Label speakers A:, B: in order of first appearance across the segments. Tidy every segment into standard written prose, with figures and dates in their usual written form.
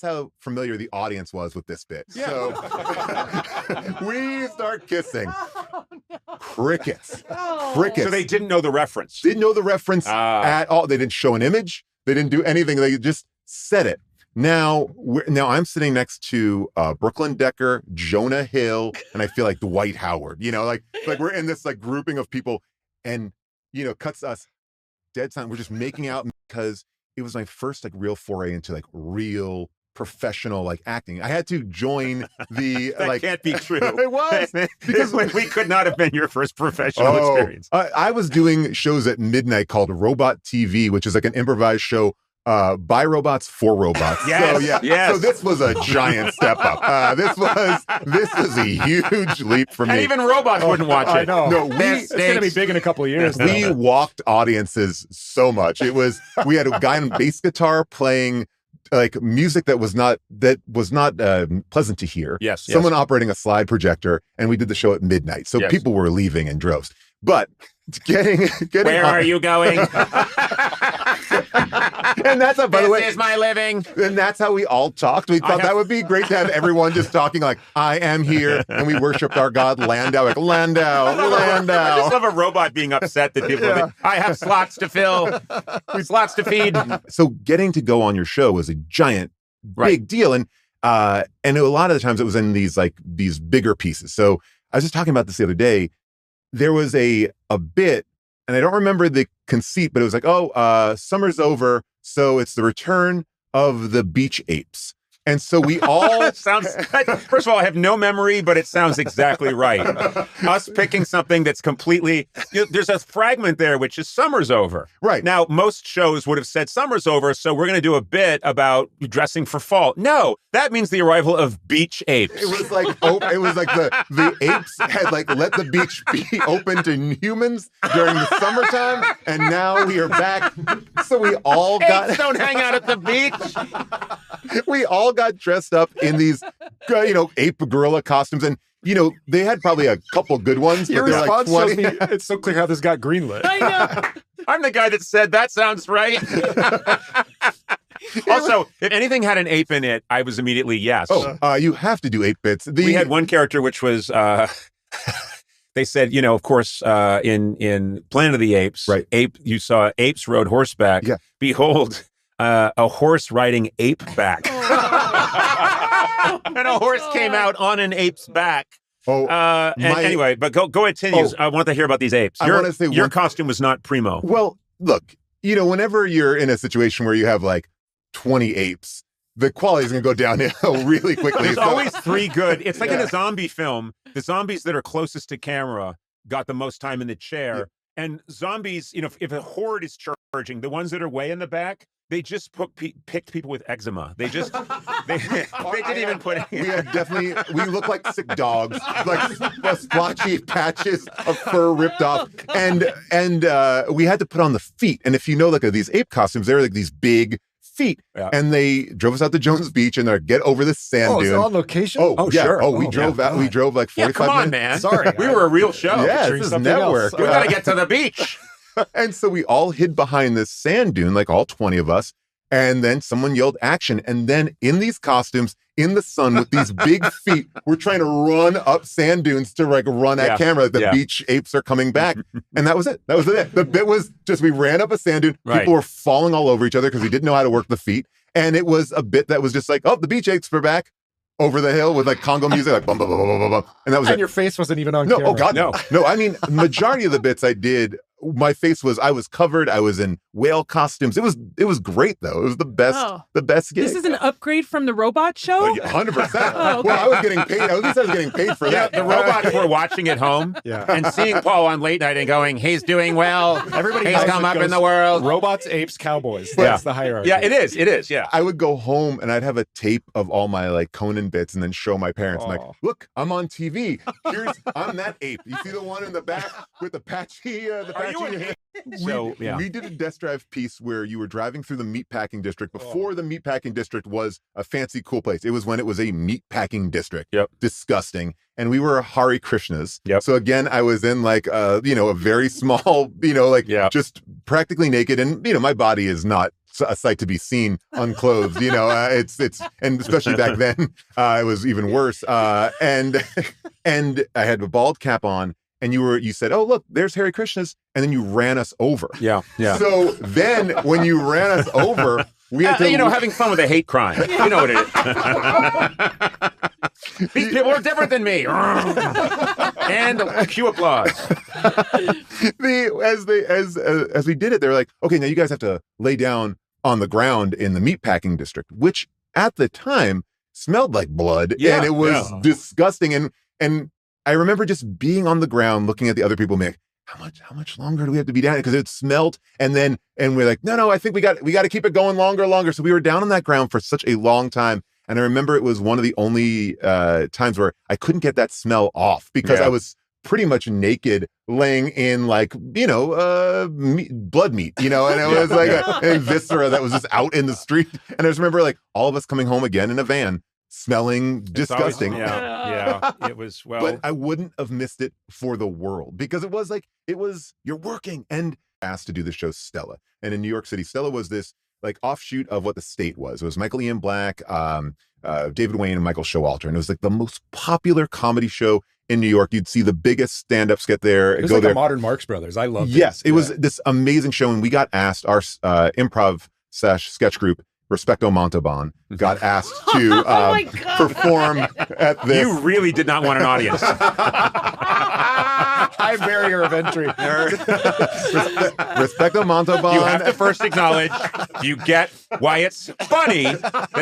A: how familiar the audience was with this bit. Yeah. So we start kissing.
B: Oh, no.
A: Crickets.
B: Oh.
A: Crickets.
C: So they didn't know the reference.
A: Didn't know the reference at all. They didn't show an image. They didn't do anything. They just said it. Now I'm sitting next to Brooklyn Decker, Jonah Hill, and I feel like Dwight Howard. You know, like we're in this like grouping of people, and you know, cuts us dead silent. We're just making out because it was my first like real foray into like real professional like acting. I had to join the
C: that can't be true.
A: It was
C: because we could not have been your first professional experience.
A: I was doing shows at midnight called Robot TV, which is like an improvised show by robots for robots.
C: Yes,
A: so yeah,
C: yes.
A: So this was a giant step up. This was a huge leap for me.
C: And even robots wouldn't watch it.
D: I know.
A: No,
D: it's going to be big in a couple of years.
A: We walked audiences so much. We had a guy on bass guitar playing like music that was not pleasant to hear.
C: Yes.
A: Someone operating a slide projector, and we did the show at midnight. So people were leaving in droves. But getting
C: where are you going?
A: And that's how, by the way,
C: this is my living.
A: And that's how we all talked. We thought that would be great to have everyone just talking like, I am here. And we worshiped our God, Landau, like Landau.
C: I just love a robot being upset that people think, I have slots to fill, slots to feed.
A: So getting to go on your show was a giant, big deal. And a lot of the times it was in these bigger pieces. So I was just talking about this the other day. There was a bit, and I don't remember the conceit, but it was like, summer's over, so it's the return of the beach apes. And so we all
C: sounds. First of all, I have no memory, but it sounds exactly right. Us picking something that's completely. There's a fragment there which is summer's over.
A: Right.
C: Now, most shows would have said summer's over, so we're going to do a bit about dressing for fall. No, that means the arrival of beach apes.
A: It was like the apes had like let the beach be open to humans during the summertime, and now we are back. So we all got.
C: Apes don't hang out at the beach.
A: We all got dressed up in these, ape gorilla costumes, and they had probably a couple good ones.
D: Your
A: but they're
D: response
A: like 20.
D: shows me it's so clear how this got greenlit.
B: I know.
C: I'm the guy that said that sounds right. Also, if anything had an ape in it, I was immediately yes.
A: You have to do 8 bits.
C: We had one character which was. They said, of course, in Planet of the Apes,
A: right.
C: You saw apes rode horseback. Yeah. Behold, a horse riding ape back. And a horse came out on an ape's back. Anyway, but go continue. I want to hear about these apes. Your costume was not primo.
A: Well, look, whenever you're in a situation where you have like 20 apes, the quality is going to go downhill really quickly.
C: There's always 3 good. It's like in a zombie film. The zombies that are closest to camera got the most time in the chair. Yeah. And zombies, if a horde is charging, the ones that are way in the back, they just picked people with eczema. They just, they didn't even put it.
A: We look like sick dogs, like splotchy patches of fur ripped off. And we had to put on the feet. And if these ape costumes, they're like these big feet. Yeah. And they drove us out to Jones Beach and they're get over this sand dune.
D: Oh, on location?
A: Oh, yeah. Sure. We drove out. We drove like 45
C: come on,
A: minutes.
C: Man.
D: Sorry.
C: We were a real show.
A: Yeah, this is network.
C: We got to get to the beach.
A: And so we all hid behind this sand dune, like all 20 of us. And then someone yelled action. And then in these costumes, in the sun with these big feet, we're trying to run up sand dunes to run at camera. The beach apes are coming back. And that was it. That was it. The bit was just, we ran up a sand dune. Right. People were falling all over each other because we didn't know how to work the feet. And it was a bit that was just like, the beach apes are back. Over the hill with like Congo music, like bum, bum, bum, bum, bum, bum. And that was
D: your face wasn't even on camera.
A: Oh God, no. I mean, majority of the bits I did, my face was, I was covered. I was in whale costumes. It was great though. It was the best gig.
B: This is an upgrade from the robot show?
A: 100%.
B: Okay.
A: Well, I was getting paid. At least I was getting paid for that.
C: The robots were watching at home and seeing Paul on late night and going, he's doing well. He's come up in the world.
D: Robots, apes, cowboys. That's the hierarchy.
C: Yeah, it is. Yeah.
A: I would go home and I'd have a tape of all my like Conan bits and then show my parents. I'm like, look, I'm on TV. I'm that ape. You see the one in the back with the patchy, we did a desk drive piece where you were driving through the Meatpacking District before the Meatpacking District was a fancy, cool place. It was when it was a Meatpacking District.
C: Yep.
A: Disgusting. And we were Hare Krishnas.
C: Yep.
A: So again, I was in like, a very small, just practically naked. And, my body is not a sight to be seen unclothed. It's and especially back then, it was even worse. And I had a bald cap on, and you said, "Oh, look, there's Hare Krishnas," and then you ran us over.
C: Yeah.
A: So then when you ran us over, we had to,
C: having fun with a hate crime. You know what it is. These people are different than me. And cue applause.
A: As we did it, they were like, "Okay, now you guys have to lay down on the ground in the Meatpacking District," which at the time smelled like blood, and it was disgusting. And I remember just being on the ground, looking at the other people, and being like, how much longer do we have to be down? Because it smelled, and we're like, no, I think we got to keep it going longer. So we were down on that ground for such a long time. And I remember it was one of the only times where I couldn't get that smell off because I was pretty much naked, laying in blood meat, and it was like a viscera that was just out in the street. And I just remember like all of us coming home again in a van, smelling disgusting.
C: It was,
A: but I wouldn't have missed it for the world because it was you're working and asked to do the show Stella. And in New York City, Stella was this like offshoot of what the State was. It was Michael Ian Black, David Wayne, and Michael Showalter. And it was like the most popular comedy show in New York. You'd see the biggest stand-ups get there.
D: It was like a modern Marx Brothers. I loved it.
A: Yes, it was this amazing show. And we got asked, our improv sketch group, Respecto Montalban, got asked to perform at this.
C: You really did not want an audience.
D: High barrier of entry.
A: Respecto Montalban.
C: You have to first acknowledge you get why it's funny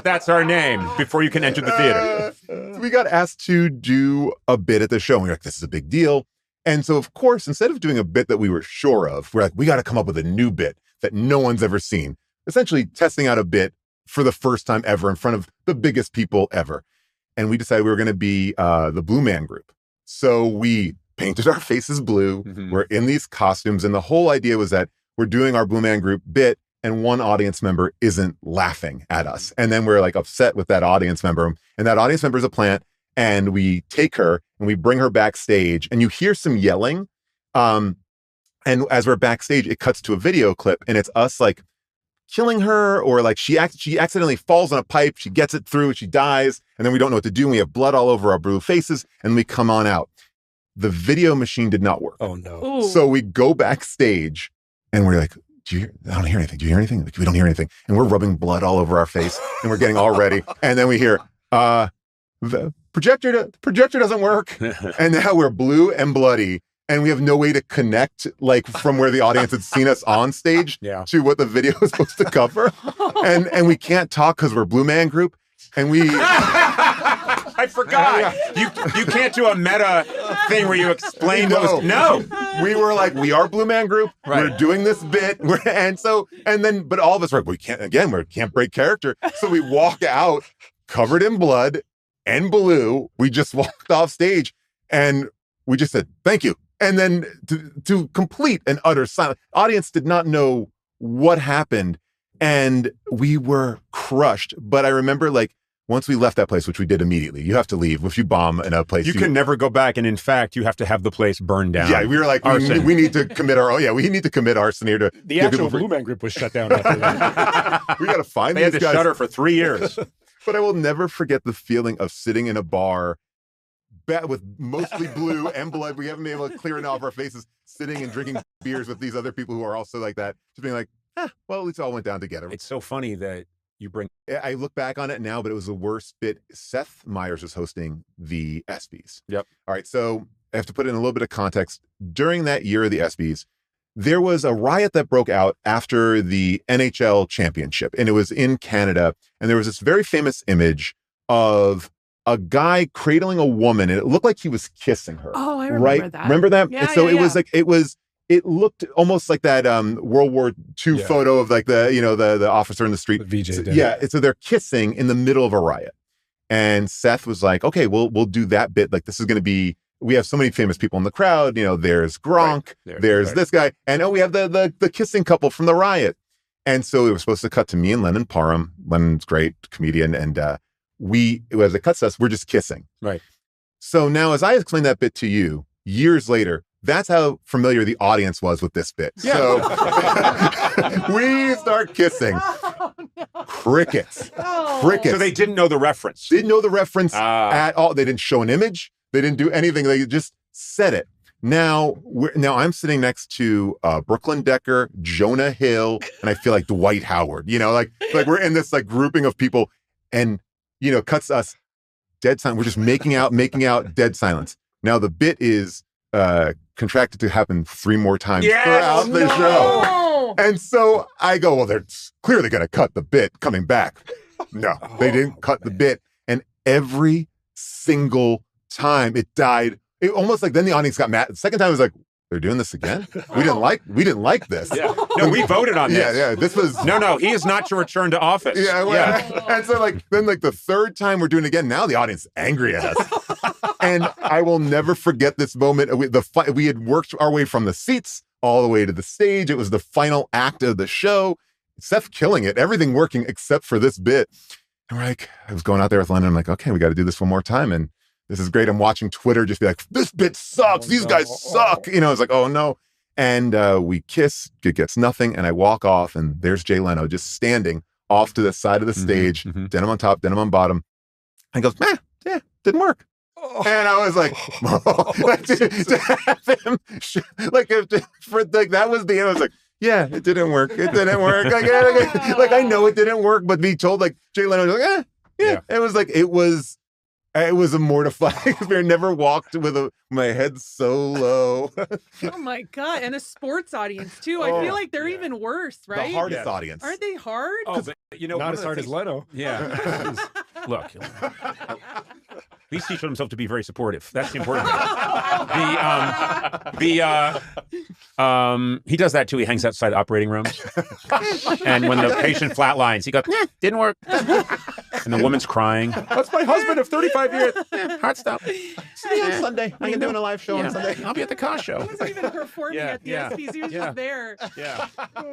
C: that's our name before you can enter the theater.
A: We got asked to do a bit at the show. And we were like, this is a big deal. And so, of course, instead of doing a bit that we were sure of, we're like, we got to come up with a new bit that no one's ever seen. Essentially testing out a bit for the first time ever in front of the biggest people ever. And we decided we were going to be the Blue Man Group. So we painted our faces blue. Mm-hmm. We're in these costumes. And the whole idea was that we're doing our Blue Man Group bit and one audience member isn't laughing at us. And then we're like upset with that audience member. And that audience member is a plant. And we take her and we bring her backstage and you hear some yelling. And as we're backstage, it cuts to a video clip and it's us like killing her, or like she accidentally falls on a pipe, she gets it through, she dies, and then we don't know what to do, and we have blood all over our blue faces, and we come on out. The video machine did not work.
D: Oh no.
B: Ooh.
A: So we go backstage, and we're like, I don't hear anything. Do you hear anything? Like, we don't hear anything. And we're rubbing blood all over our face, and we're getting all ready, and then we hear, the projector doesn't work, and now we're blue and bloody. And we have no way to connect, like from where the audience had seen us on stage to what the video was supposed to cover. And we can't talk because we're Blue Man Group. And we...
C: I forgot. You can't do a meta thing where you explain what was... No.
A: We were like, we are Blue Man Group. Right. We're doing this bit. But all of us were like, we can't break character. So we walk out covered in blood and blue. We just walked off stage and we just said, thank you. And then to complete an utter silence, audience did not know what happened, and we were crushed. But I remember, like, once we left that place, which we did immediately, you have to leave. If you bomb in a place,
C: you can never go back. And in fact, you have to have the place burned down.
A: Yeah, we were like, we need to commit arson here.
D: The actual Blue Man Group was shut down after that.
A: We got to find
C: these
A: guys.
C: They had to shutter for 3 years.
A: But I will never forget the feeling of sitting in a bar with mostly blue and blood. We haven't been able to clear it off our faces, sitting and drinking beers with these other people who are also like that, just being like, well, at least it all went down together.
C: It's so funny that you bring...
A: I look back on it now, but it was the worst bit. Seth Meyers was hosting the ESPYs.
C: Yep.
A: All right, so I have to put in a little bit of context. During that year of the ESPYs, there was a riot that broke out after the NHL championship, and it was in Canada, and there was this very famous image of a guy cradling a woman, and it looked like he was kissing her.
B: Oh, I remember that.
A: Remember that?
B: Yeah,
A: so it looked almost like that World War II photo of like the officer in the street.
D: The VJ did.
A: Yeah, so they're kissing in the middle of a riot. And Seth was like, okay, we'll do that bit. Like, this is going to be, we have so many famous people in the crowd. There's Gronk, there's this guy, and we have the kissing couple from the riot. And so it was supposed to cut to me and Lennon Parham. Lennon's great comedian, and as it cuts us, we're just kissing.
C: Right.
A: So now, as I explain that bit to you, years later, that's how familiar the audience was with this bit.
C: Yeah.
A: So we start kissing.
B: Oh, no.
A: Crickets.
B: Oh.
A: Crickets.
C: So they didn't know the reference.
A: Didn't know the reference
C: Ah.
A: at all. They didn't show an image. They didn't do anything. They just said it. Now I'm sitting next to Brooklyn Decker, Jonah Hill, and I feel like Dwight Howard. You know, like we're in this like grouping of people, and cuts us dead silent. We're just making out, dead silence. Now the bit is contracted to happen 3 more times throughout the show. And so I go, well, they're clearly going to cut the bit coming back. No, they didn't cut the bit. And every single time it died, it almost like then the audience got mad. The second time it was like, they're doing this again? We didn't like this.
C: Yeah. No, we voted on this.
A: Yeah. This was
C: No, he is not to return to office.
A: Yeah. And so then the third time we're doing it again, now the audience is angry at us. And I will never forget this moment. We had worked our way from the seats all the way to the stage. It was the final act of the show. Seth killing it, everything working except for this bit. And we're like, I was going out there with London. I'm like, okay, we got to do this one more time. And this is great. I'm watching Twitter just be like, this bit sucks. These guys suck. It's like, oh no. And we kiss, it gets nothing. And I walk off and there's Jay Leno just standing off to the side of the stage, denim on top, denim on bottom. And he goes, yeah, didn't work. And I was like, to have him, that was the end. I was like, yeah, it didn't work. It didn't work. Like I know it didn't work, but be told like Jay Leno was like, yeah. It was like, it was a mortifying experience. Never walked with my head so low.
B: Oh my God. And a sports audience too. I feel like they're even worse, right?
A: The hardest audience.
B: Aren't they hard?
C: Oh, but,
D: not as hard as Leno.
C: Yeah. Look, at least he showed himself to be very supportive. That's the important thing. He does that too. He hangs outside operating rooms. And when the patient flatlines, he goes, didn't work. And the woman's crying. That's my husband of 35 years. Heart stop.
A: See you on Sunday. I'm doing a live show on Sunday.
C: I'll be at the car show.
B: He wasn't even performing at the SPs. He was just there.
C: Yeah.